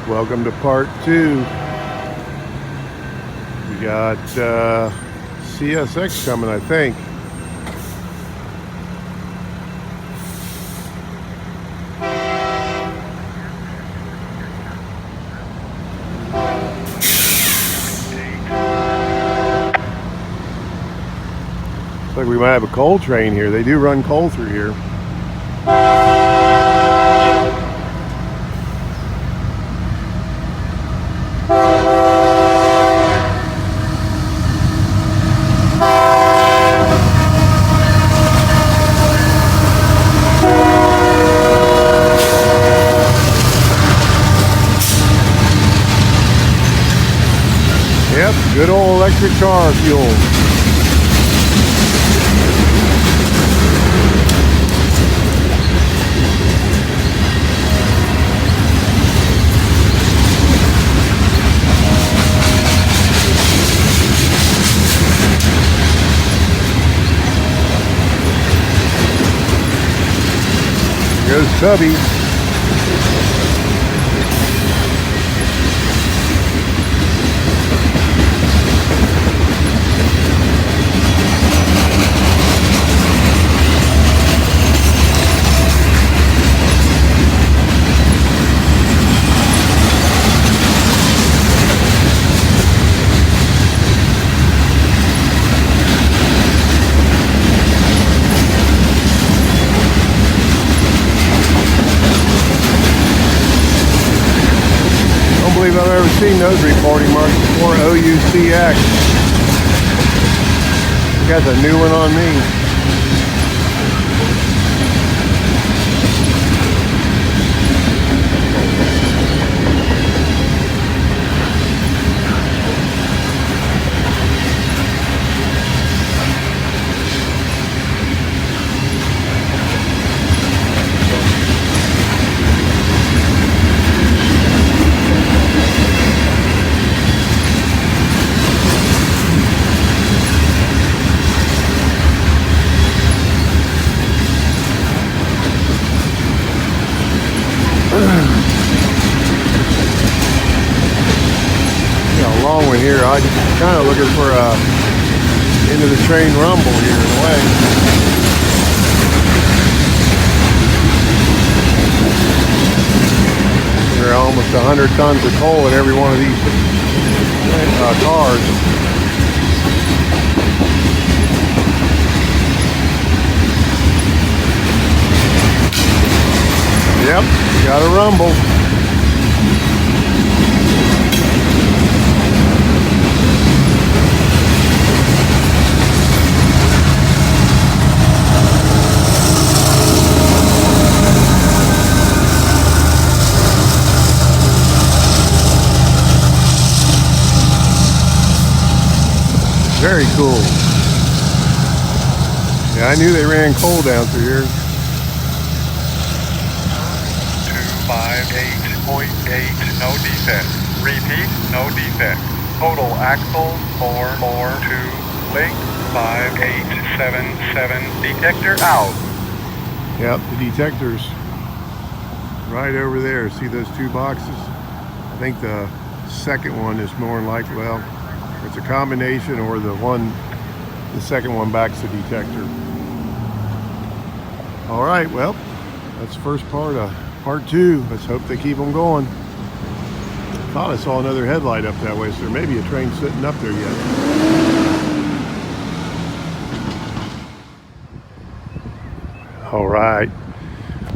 Welcome to part 2. We got CSX coming, I think. Looks like we might have a coal train here. They do run coal through here. Yep, good old electric car fuel. Here goes Tubby. I don't believe I've ever seen those reporting marks before. OUCX. Got a new one on me. Got a long one here. I'm kind of looking for a end of the train rumble here in a way. There are almost 100 tons of coal in every one of these cars. Yep, got a rumble. Very cool. Yeah, I knew they ran coal down through here. 258.8, no defect. Repeat, no defect. Total axle 442. Link 5877. Detector out. Yep, the detector's right over there. See those two boxes? I think the second one is more like, well, it's a combination, or the second one backs the detector. All right, well, that's the first part of part 2. Let's hope they keep them going. I thought I saw another headlight up that way, so there may be a train sitting up there yet. All right,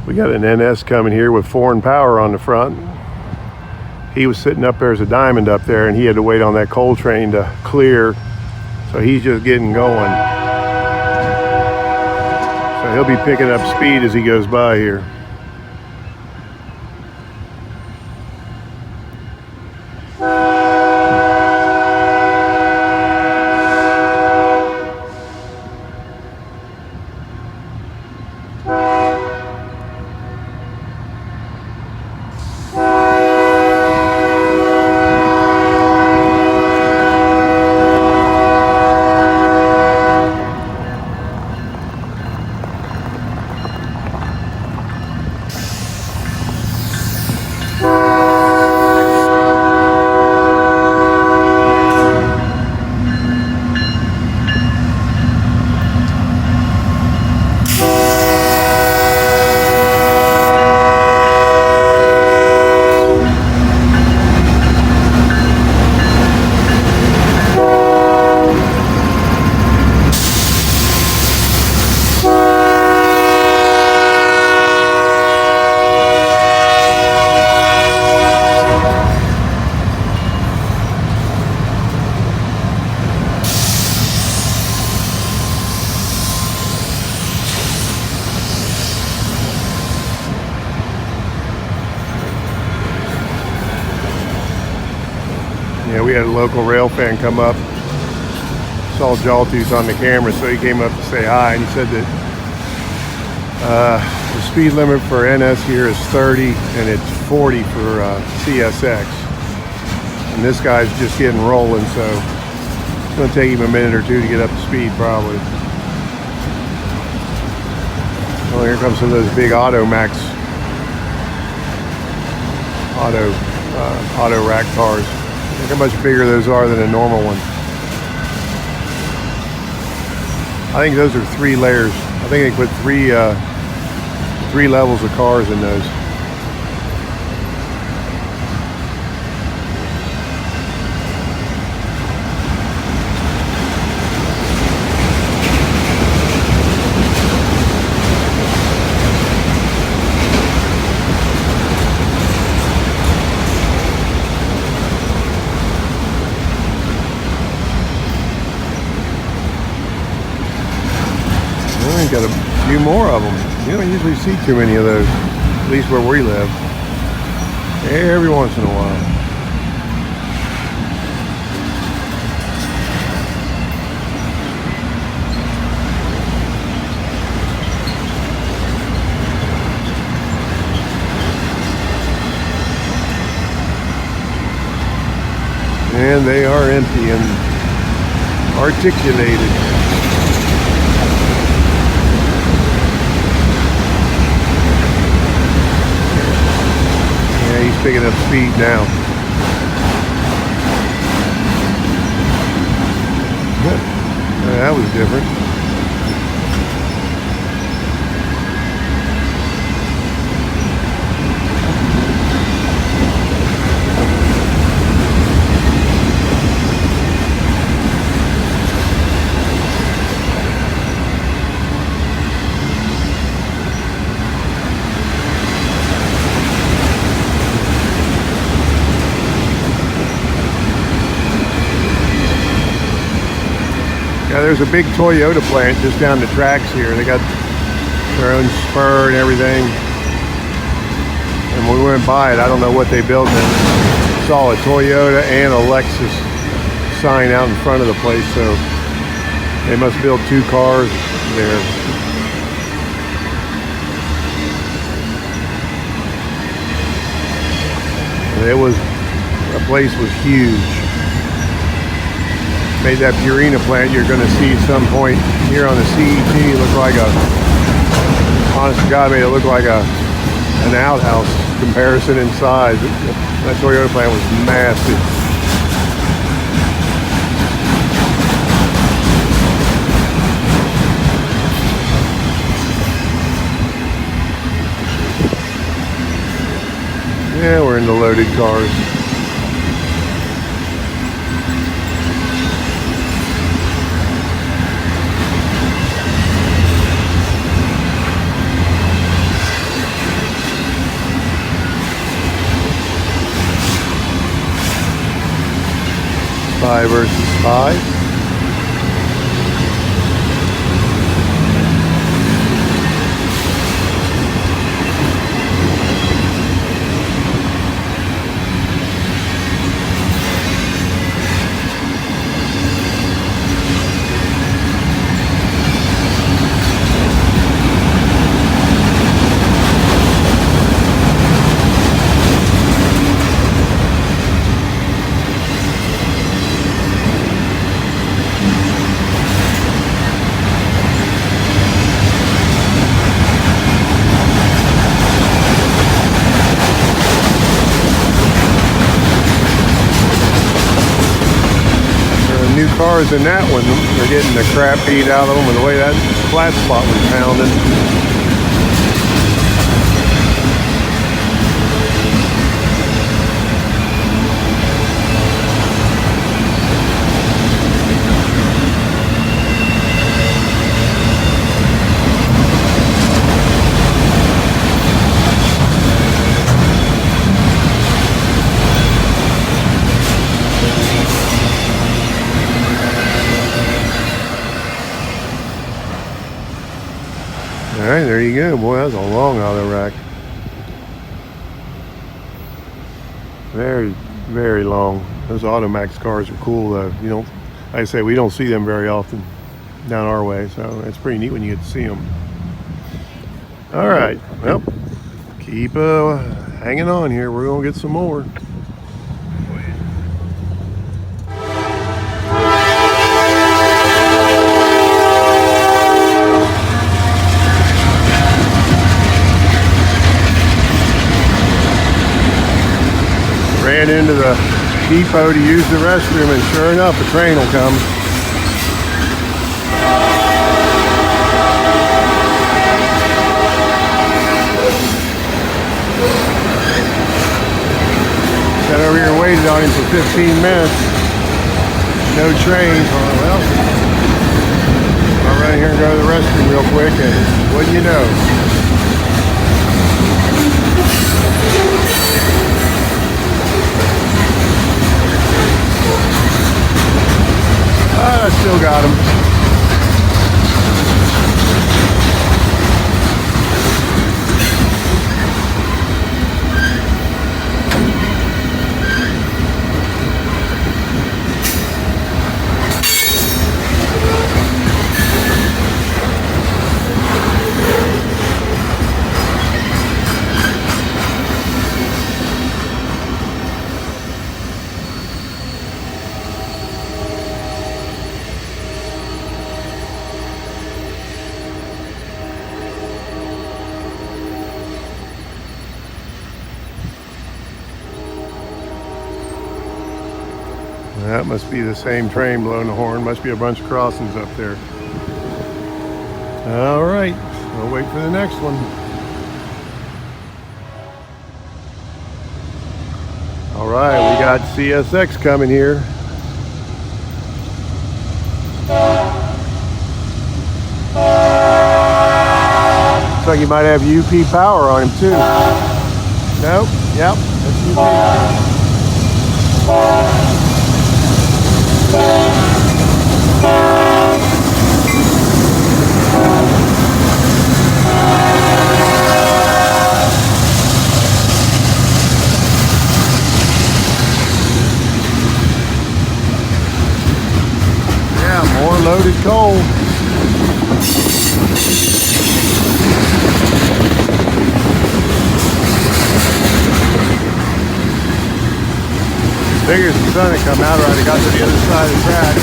we got an NS coming here with foreign power on the front. He was sitting up there as a diamond up there, and he had to wait on that coal train to clear, so he's just getting going. So he'll be picking up speed as he goes by here. Yeah, we had a local rail fan come up, saw Jawtooth on the camera, so he came up to say hi, and he said that the speed limit for NS here is 30 and it's 40 for CSX. And this guy's just getting rolling, so it's going to take him a minute or two to get up to speed probably. Oh, here comes some of those big Automax auto rack cars. Look how much bigger those are than a normal one. I think those are 3 layers. I think they put three levels of cars in those. Got a few more of them. You don't usually see too many of those, at least where we live. Every once in a while. And they are empty and articulated. He's picking up speed now. That was different. Yeah, there's a big Toyota plant just down the tracks here. They got their own spur and everything. And when we went by it, I don't know what they built there. Saw a Toyota and a Lexus sign out in front of the place, so they must build 2 cars there. And the place was huge. Made that Purina plant you're going to see at some point here on the CET look like honest to God, made it look like an outhouse comparison in size. That Toyota plant was massive. Yeah, we're in the loaded cars. Five versus 5. New cars in that one, they're getting the crap beat out of them with the way that flat spot was pounding. All right, there you go. Boy, that's a long auto rack. Very, very long. Those Automax cars are cool though. You don't, like I say, we don't see them very often down our way, so it's pretty neat when you get to see them. All right, well, keep hanging on here. We're gonna get some more. Ran into the depot to use the restroom, and sure enough, a train will come. Sat over here and waited on him for 15 minutes. No train. Oh, well, I'll run here and go to the restroom real quick, and what do you know? I still got him. That must be the same train blowing the horn. Must be a bunch of crossings up there. All right, we'll wait for the next one. All right, we got CSX coming here. Looks like you might have UP power on him too. Nope, yep, that's UP. Yeah, more loaded coal. Figures the sun had come out right, I got to the other side of the track.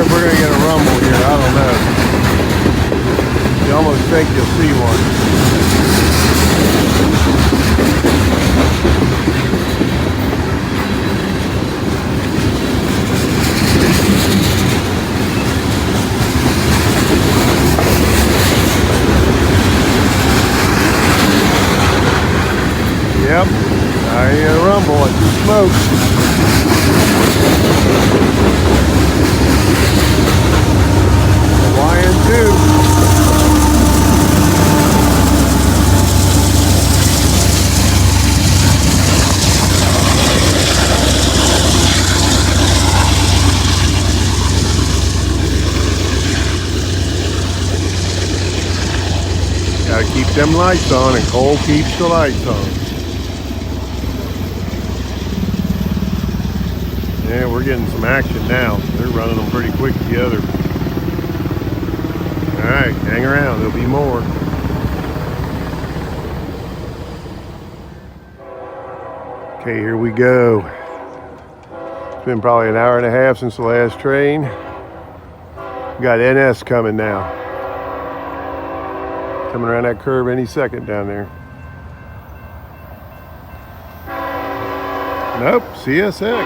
If we're going to get a rumble here, I don't know. You almost think you'll see one. Yep, I hear a rumble, I see smoke. YN2. Gotta keep them lights on, and Cole keeps the lights on. Yeah, we're getting some action now. They're running them pretty quick together. Alright, hang around, there'll be more. Okay, here we go. It's been probably an hour and a half since the last train. We got NS coming now. Coming around that curve any second down there. Nope, CSX.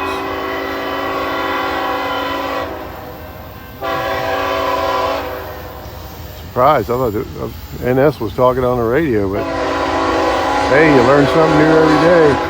Surprised, I thought NS was talking on the radio, but hey, you learn something new every day.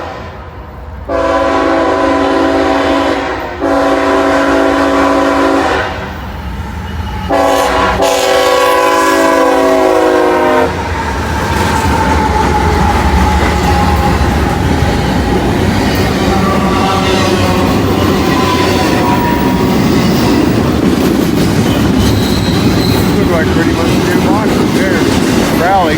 Pretty much two boxes there. Rally.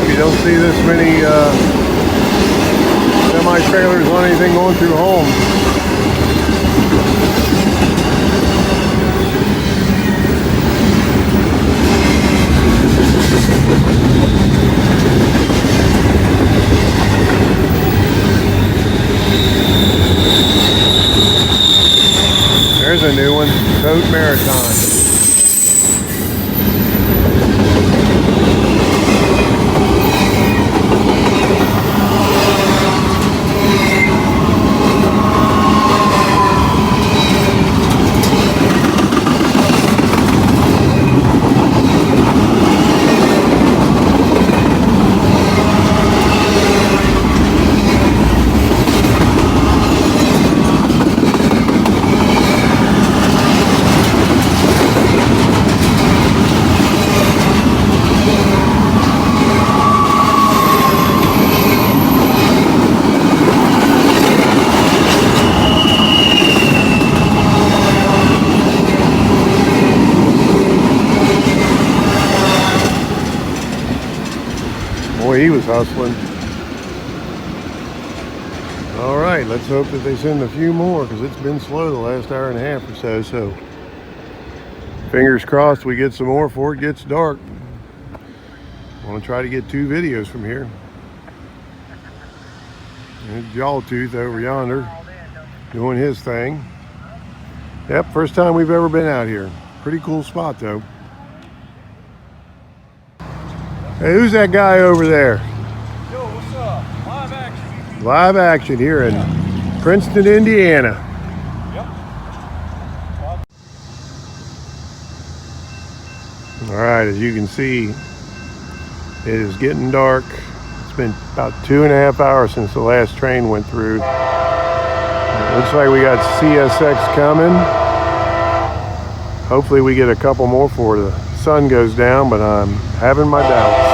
You don't see this many semi-trailers on anything going through homes. There's a new one, Tote Maritime. Boy, he was hustling. All right, let's hope that they send a few more, because it's been slow the last hour and a half or so. So fingers crossed we get some more before it gets dark. I want to try to get 2 videos from here. There's Jawtooth over yonder doing his thing. Yep, first time we've ever been out here. Pretty cool spot though. Hey, who's that guy over there? Yo, what's up? Live action. Live action here in Princeton, Indiana. Yep. All right, as you can see, it is getting dark. It's been about 2.5 hours since the last train went through. It looks like we got CSX coming. Hopefully we get a couple more before the sun goes down, but I'm having my doubts.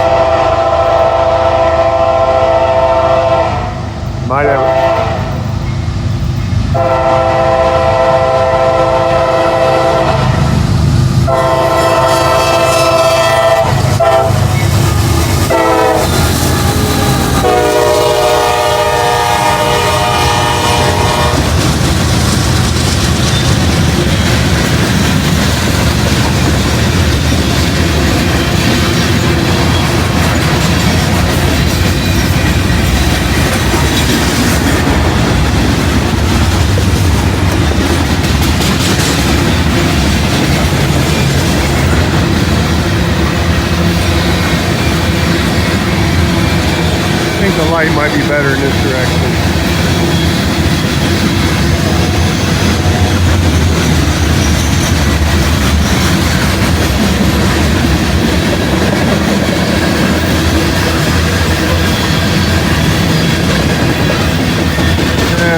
Might have it. the light might be better in this direction.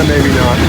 Maybe not.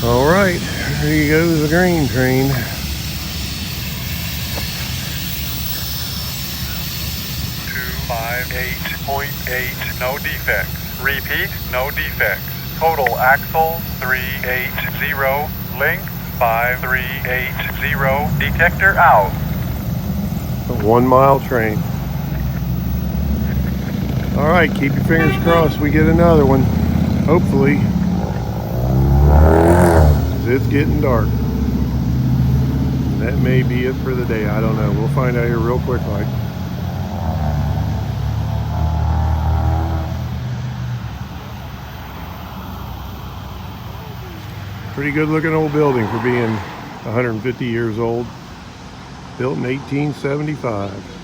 All right, here goes the grain train. 258.8, no defects. Repeat, no defects. Total axle 380, length 5380. Detector out. A 1 mile train. All right, keep your fingers crossed we get another one. Hopefully. It's getting dark. That may be it for the day. I don't know. We'll find out here real quick like. Pretty good looking old building for being 150 years old. Built in 1875.